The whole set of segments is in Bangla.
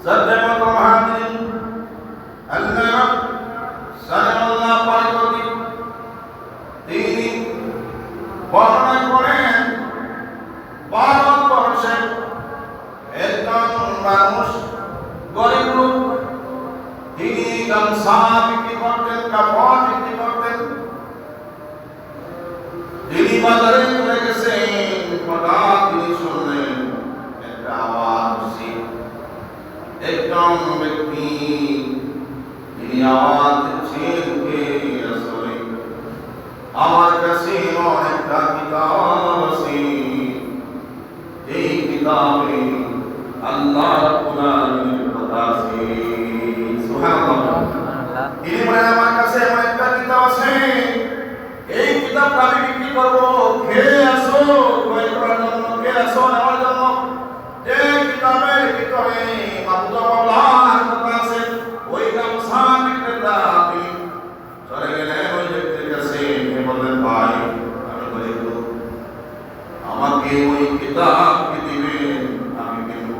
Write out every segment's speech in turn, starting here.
সত্যমত হাজির আল্লাহ সাল্লাল্লাহু আলাইহি ওয়াসাল্লাম তিনি বর্ণনা করেন ভারতবর্ষে একজন মানুষ গরিব লোক, তিনি গামছা বিক্রি করতেন, কাপড় বিক্রি করতেন। তিনি বাজারে চলে গেছেন, হঠাৎ তিনি শুনলেন একটা আওয়াজ হচ্ছে। একজন ব্যক্তি তিনি আওয়াজ দিচ্ছেন, কে রাসূল, আমার কাছে অনেকটা কিতাব আছে, এই কিতাবে আল্লাহ রাব্বুল আলামিনের কথা আছে। সুবহানাল্লাহ। তিনি বলেন, আমার কাছে এমন একটা কিতাব আছে, এই কিতাবটা আমি বিক্রি করব, কে আসো ক্রয় করার জন্য, কে আসো নেওয়ার জন্য। এই কিতাবের ভিতরে মাবুদ আল্লাহর কথা আছে। ওই গামছা বিক্রেতা আপনি চলে গেলেন ওই ব্যক্তির কাছে, বললেন, ভাই আমি গরিব লোক, আমাকে ওই কিতাব কি দিবেন, আমি কিনব।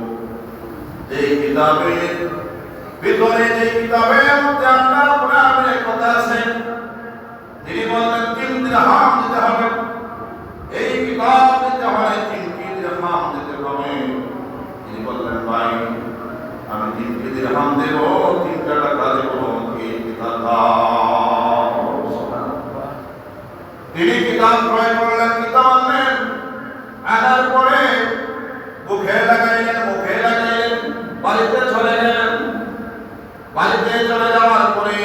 এই কিতাবের ভিতরে, যে কিতাবের মধ্যে আল্লাহ কোরআনের কথা আছে, তিনি বললেন 3 দিরহাম দিতে হবে। এই কিতাব দিতে হলে 3 দিরহাম দিতে হবে। তিনি বললেন, ভাই আমি 3 দিরহাম দেব, 3টা টাকা দেব, এই কিতাব দাও। তিনি কিতাব ক্রয় করলেন, কিতাব আনলেন, আনার পরে মুখে লাগাইলেন, বাড়িতে চলে গেলেন। বাড়িতে চলে যাওয়ার পরে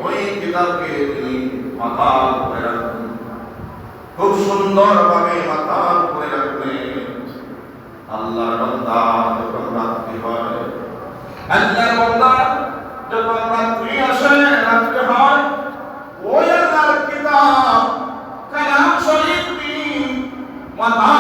ওই কিতাবকে তিনি মাথার উপরে রাখলেন, খুব সুন্দর ভাবে মাথার উপরে রাখলেন। আল্লাহর বান্দা যখন রাত্রি হয়, আল্লাহর বান্দা যখন রাত্রি আসে, রাত্রি হয়, ওই আল্লাহর কিতাব কালাম শরীফ মাথা